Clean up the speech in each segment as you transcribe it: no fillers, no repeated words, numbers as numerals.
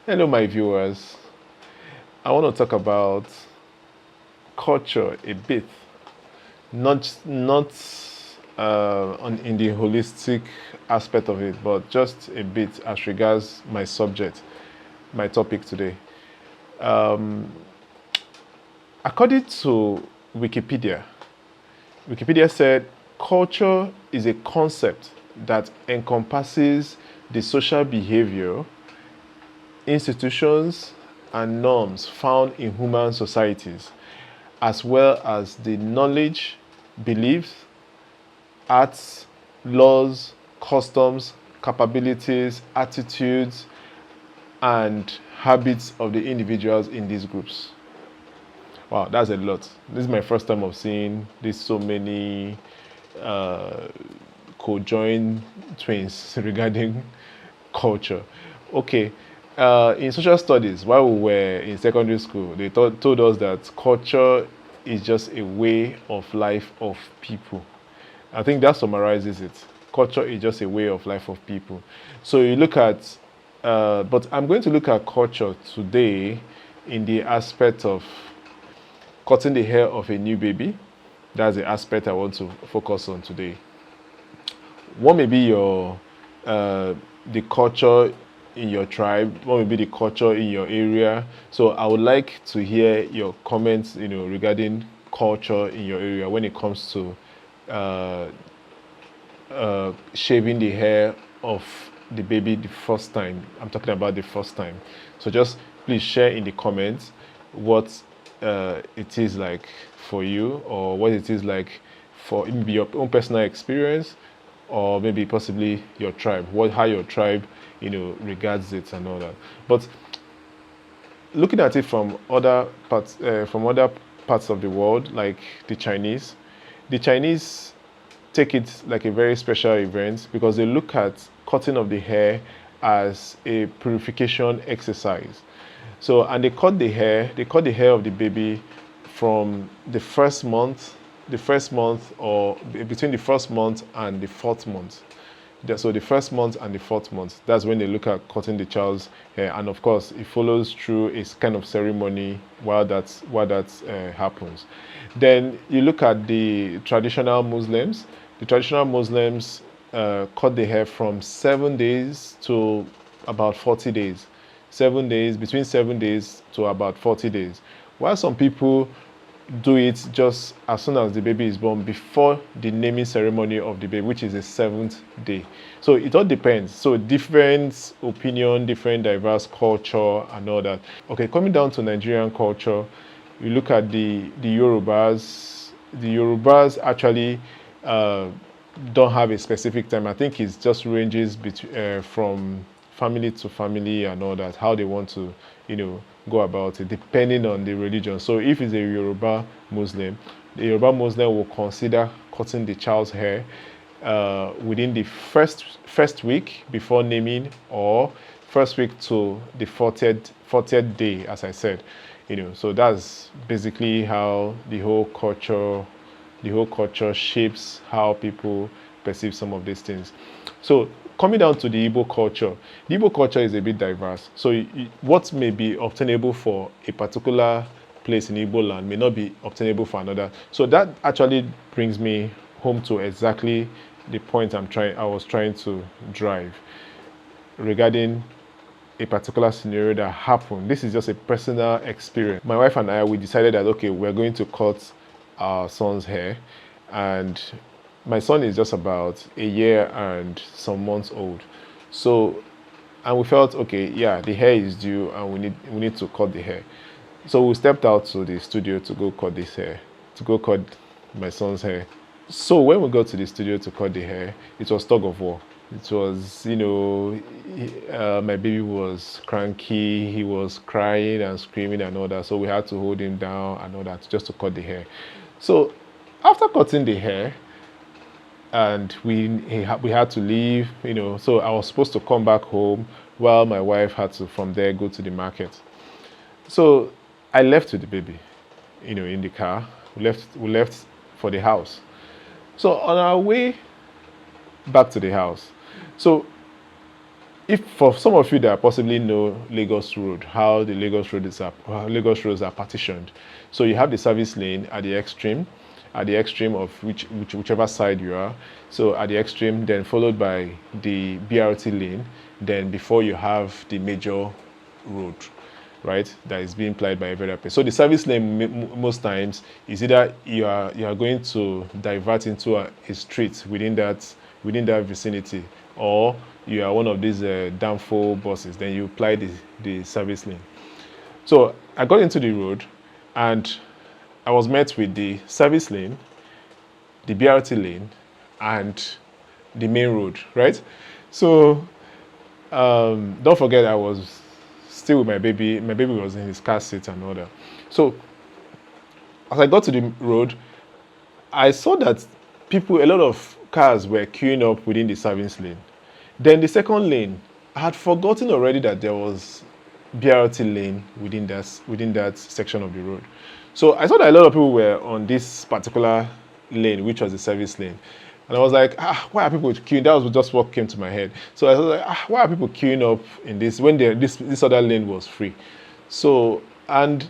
Hello, my viewers. I want to talk about culture a bit, not in the holistic aspect of it, but just a bit as regards my subject, my topic today. According to Wikipedia, Wikipedia said culture is a concept that encompasses the social behavior, institutions, and norms found in human societies, as well as the knowledge, beliefs, arts, laws, customs, capabilities, attitudes, and habits of the individuals in these groups. Wow, that's a lot. This is my first time of seeing this so many co-joined twins regarding culture. Okay, in social studies, while we were in secondary school, they told us that culture is just a way of life of people. I think that summarizes it. Culture is just a way of life of people. So you look at, but I'm going to look at culture today in the aspect of cutting the hair of a new baby. That's the aspect I want to focus on today. What may be your the culture in your tribe? What may be the culture in your area? So I would like to hear your comments, regarding culture in your area when it comes to shaving the hair of the baby the first time. I'm talking about the first time. So just please share in the comments what it is like for you, or what it is like for maybe your own personal experience, or maybe possibly your tribe, how your tribe regards it and all that. But looking at it from other parts of the world, like the Chinese take it like a very special event because they look at cutting of the hair as a purification exercise. So, and they cut the hair of the baby from the first month, or between the first month and the fourth month. So the first month and the fourth month, that's when they look at cutting the child's hair. And of course, it follows through a kind of ceremony while that happens. Then you look at the traditional Muslims. The traditional Muslims cut the hair from 7 days to about 40 days. 7 days, between 7 days to about 40 days. While some people do it just as soon as the baby is born, before the naming ceremony of the baby, which is the 7th day. So it all depends. So different opinion, different diverse culture and all that. Okay, coming down to Nigerian culture, you look at the Yorubas. The Yorubas actually don't have a specific time. I think it just ranges from family to family and all that, how they want to, go about it, depending on the religion. So if it's a Yoruba Muslim, the Yoruba Muslim will consider cutting the child's hair within the first week before naming, or first week to the 40th day, as I said. So that's basically how the whole culture shapes how people perceive some of these things. So coming down to the Igbo culture is a bit diverse. So what may be obtainable for a particular place in Igbo land may not be obtainable for another. So that actually brings me home to exactly the point I was trying to drive regarding a particular scenario that happened. This is just a personal experience. My wife and I, we decided that, okay, we're going to cut our son's hair, and my son is just about a year and some months old. So, and we felt, okay, yeah, the hair is due and we need to cut the hair. So we stepped out to the studio to go cut my son's hair. So when we got to the studio to cut the hair, it was tug of war. It was, my baby was cranky, he was crying and screaming and all that. So we had to hold him down and all that just to cut the hair. So after cutting the hair, and we had to leave, so I was supposed to come back home while my wife had to from there go to the market. So I left with the baby, in the car. We left for the house. So on our way back to the house, so if for some of you that possibly know Lagos Road, how the Lagos roads are partitioned. So you have the service lane at the extreme of whichever side you are. So at the extreme, then followed by the BRT lane, then before you have the major road, right, that is being plied by every other person. So the service lane most times is either you are going to divert into a street within that vicinity, or you are one of these downfall buses, then you apply the service lane. So I got into the road, and I was met with the service lane, the BRT lane, and the main road, right? So don't forget, I was still with my baby. My baby was in his car seat and all that. So as I got to the road, I saw that a lot of cars were queuing up within the service lane. Then the second lane, I had forgotten already that there was BRT lane within that section of the road. So I saw that a lot of people were on this particular lane, which was the service lane. And I was like, why are people queuing? That was just what came to my head. So I was like, why are people queuing up in this when this other lane was free? So, and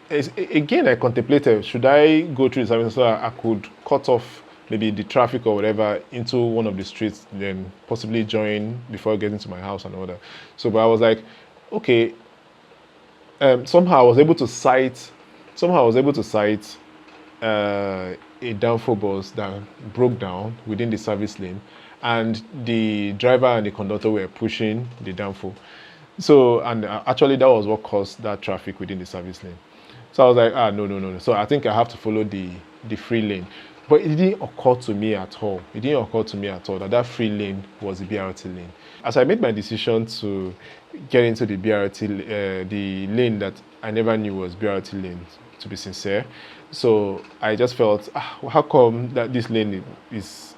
again, I contemplated, should I go through the service so I could cut off maybe the traffic or whatever into one of the streets, then possibly join before getting to my house and all that. So, but I was like, okay. Somehow I was able to cite a downfall bus that broke down within the service lane, and the driver and the conductor were pushing the downfall. So, and actually that was what caused that traffic within the service lane. So I was like, no. So I think I have to follow the free lane. But it didn't occur to me at all. That free lane was the BRT lane. As I made my decision to get into the BRT, the lane that I never knew was BRT lane, to be sincere. So I just felt, how come that this lane is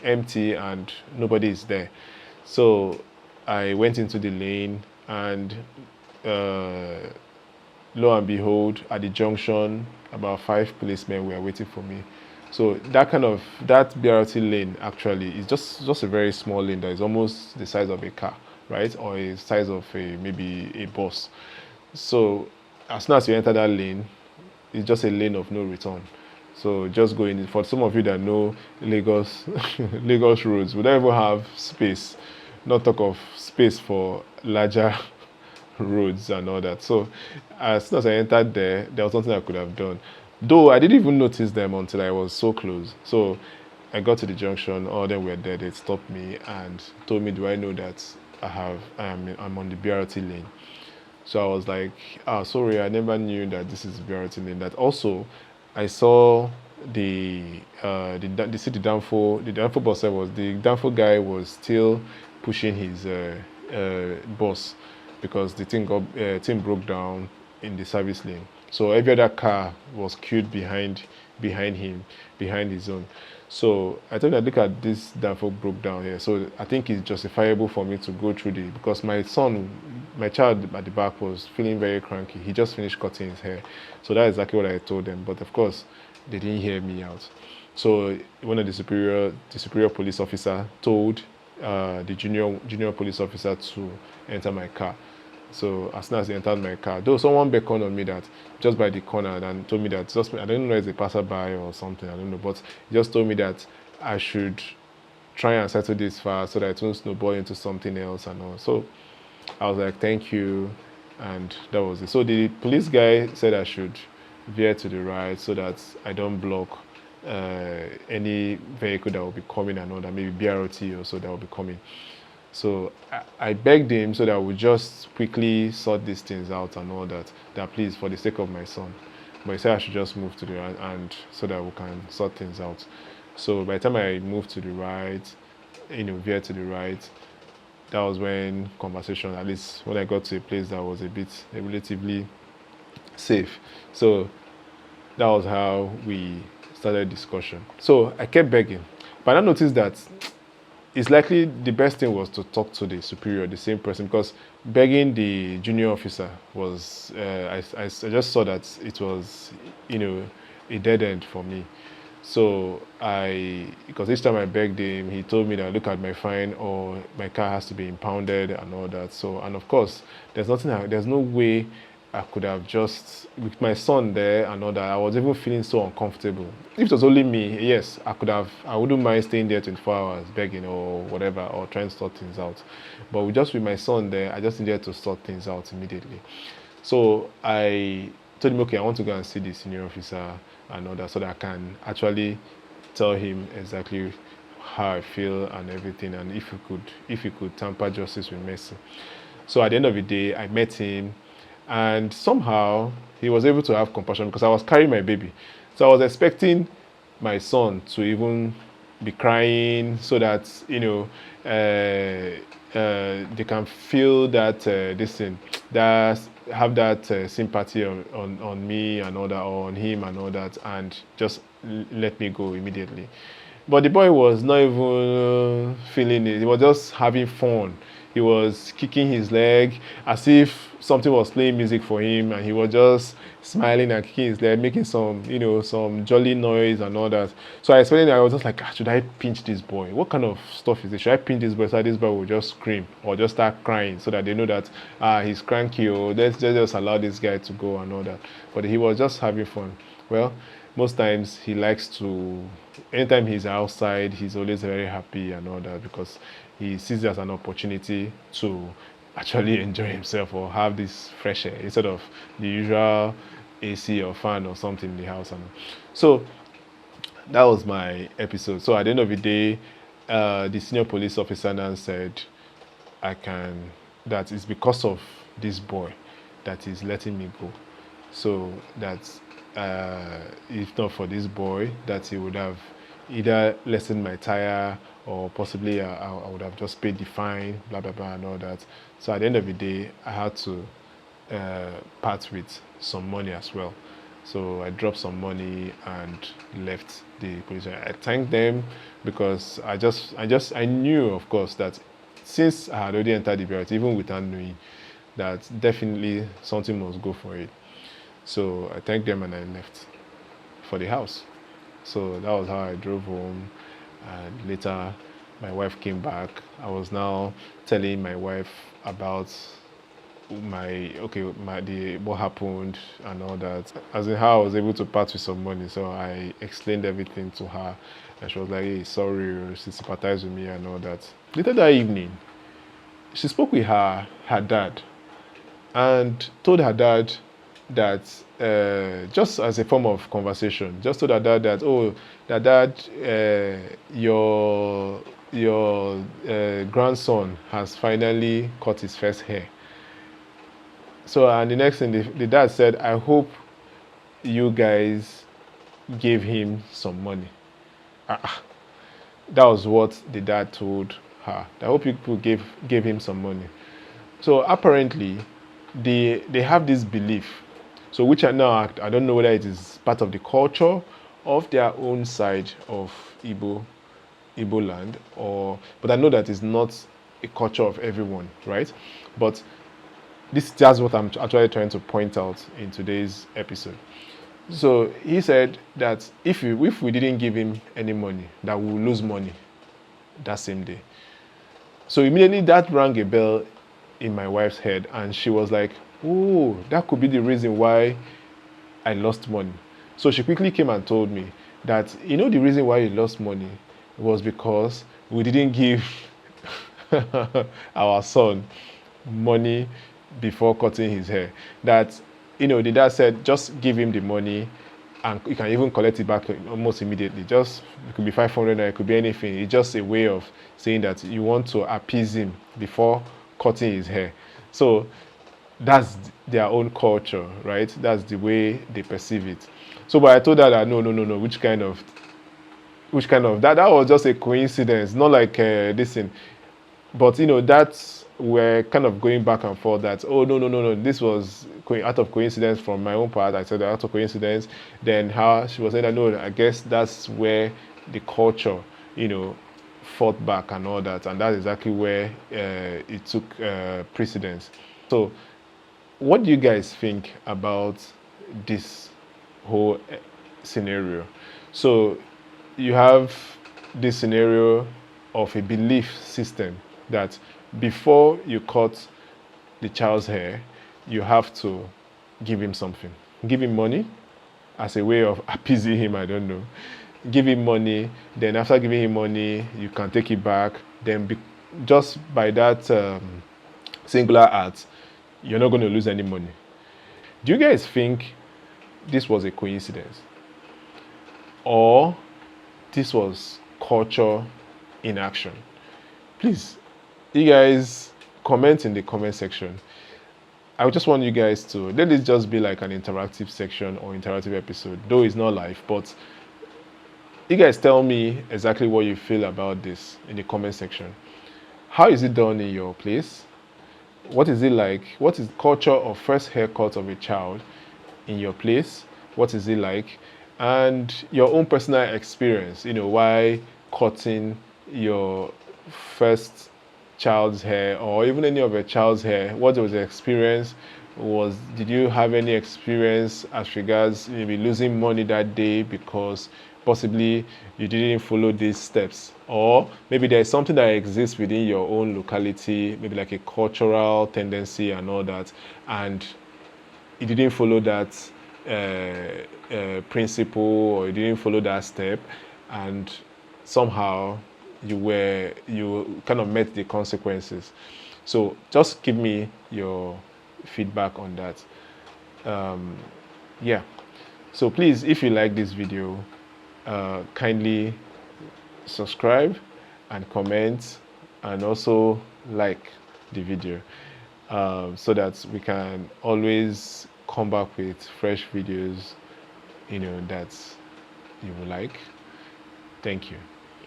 empty and nobody is there? So I went into the lane, and lo and behold, at the junction, about 5 policemen were waiting for me. So that BRT lane actually is just a very small lane that is almost the size of a car, right, or a size of maybe a bus. So as soon as you enter that lane, it's just a lane of no return. So just go in. For some of you that know Lagos, Lagos roads, we don't even have space. Not talk of space for larger roads and all that. So as soon as I entered there was nothing I could have done. Though I didn't even notice them until I was so close. So I got to the junction, all of them were there. They stopped me and told me, do I know that I'm on the BRT lane? So I was like, sorry, I never knew that this is BRT lane. That also, I saw the downfall bus. The downfall guy was still pushing his bus because the thing broke down in the service lane. So every other car was queued behind him, behind his own. So I told him, look at this downfall broke down here. So I think it's justifiable for me to go through because my child at the back was feeling very cranky. He just finished cutting his hair. So that's exactly what I told them. But of course, they didn't hear me out. So one of the superior police officer told the junior police officer to enter my car. So as soon as he entered my car, though someone beckoned on me that just by the corner and told me that I don't know if it's a passerby or something, I don't know, but he just told me that I should try and settle this fast so that it won't snowball into something else and all. So I was like, thank you, and that was it. So the police guy said I should veer to the right so that I don't block any vehicle that will be coming and all that, maybe BRT or so that will be coming. So I begged him so that we just quickly sort these things out and all that please, for the sake of my son. But he said I should just move to the right, and so that we can sort things out. So by the time I moved to the right, veer to the right, that was when conversation, at least when I got to a place that was relatively safe. So that was how we started discussion. So I kept begging, but I noticed that it's likely the best thing was to talk to the superior, the same person, because begging the junior officer was, I just saw that it was, a dead end for me. So because each time I begged him, he told me that look at my fine or my car has to be impounded and all that. So, and of course, there's no way I could have just, with my son there and all that, I was even feeling so uncomfortable. If it was only me, yes, I wouldn't mind staying there 24 hours begging or whatever, or trying to sort things out. But with my son there, I just needed to sort things out immediately. So I told him, okay, I want to go and see the senior officer and all that, so that I can actually tell him exactly how I feel and everything, and if he could tamper justice with mercy. So at the end of the day, I met him, and somehow he was able to have compassion because I was carrying my baby. So I was expecting my son to even be crying so that they can feel that this thing, that have that sympathy on me and all that, or on him and all that, and just let me go immediately. But the boy was not even feeling it. He was just having fun. He was kicking his leg as if something was playing music for him, and he was just smiling and kicking his leg, making some jolly noise and all that. So I explained that I was just like, should I pinch this boy? What kind of stuff is this? Should I pinch this boy so that this boy will just scream or just start crying so that they know that he's cranky, or let's just allow this guy to go and all that. But he was just having fun. Well, most times he likes to, anytime he's outside, he's always very happy and all that, because he sees it as an opportunity to actually enjoy himself or have this fresh air instead of the usual AC or fan or something in the house. And so that was my episode. So at the end of the day, the senior police officer now said, that it's because of this boy that he's letting me go. So that if not for this boy, that he would have either lessened my tire, or possibly I would have just paid the fine, blah blah blah and all that. So at the end of the day, I had to part with some money as well. So I dropped some money and left the police. I thanked them because I knew, of course, that since I had already entered the BRT, even without knowing, that definitely something must go for it. So I thanked them and I left for the house. So that was how I drove home. And later, my wife came back. I was now telling my wife about what happened and all that, as in how I was able to part with some money. So I explained everything to her, and she was like, hey, sorry, she sympathized with me and all that. Later that evening, she spoke with her dad and told her dad that just as a form of conversation, just told her dad that, oh, dad, your grandson has finally cut his first hair. So, and the next thing, the dad said, I hope you guys gave him some money. That was what the dad told her. I hope people gave him some money. So apparently, they have this belief. So which I don't know whether it is part of the culture of their own side of Igbo land, but I know that it's not a culture of everyone, right? But that's what I'm actually trying to point out in today's episode. So he said that if we didn't give him any money, that we will lose money that same day. So immediately that rang a bell in my wife's head, and she was like, oh, that could be the reason why I lost money. So she quickly came and told me that, the reason why you lost money was because we didn't give our son money before cutting his hair. That, the dad said, just give him the money and you can even collect it back almost immediately. It could be 500 or it could be anything. It's just a way of saying that you want to appease him before cutting his hair. So that's their own culture, right? That's the way they perceive it. So, but I told her that no, which kind of that was just a coincidence, not like this thing. But that's, we're kind of going back and forth that, oh, no, this was out of coincidence from my own part. I said out of coincidence. Then how she was saying that, no, I guess that's where the culture, fought back and all that, and that's exactly where it took precedence. So what do you guys think about this whole scenario? So you have this scenario of a belief system that before you cut the child's hair, you have to give him something. Give him money as a way of appeasing him, I don't know. Give him money, then after giving him money, you can take it back. Then just by that singular act, you're not going to lose any money. Do you guys think this was a coincidence? Or this was culture in action? Please, you guys comment in the comment section. I just want you guys to let this just be like an interactive section or interactive episode, though it's not live, but you guys tell me exactly what you feel about this in the comment section. How is it done in your place? What is it like? What is the culture of first haircut of a child in your place? What is it like? And your own personal experience, why cutting your first child's hair, or even any of your child's hair. What was the experience? Did you have any experience as regards maybe losing money that day because possibly you didn't follow these steps? Or maybe there's something that exists within your own locality, maybe like a cultural tendency and all that, and you didn't follow that principle, or you didn't follow that step, and somehow you kind of met the consequences. So just give me your feedback on that. Yeah, so please, if you like this video, kindly subscribe and comment, and also like the video, so that we can always come back with fresh videos that you will like. Thank you.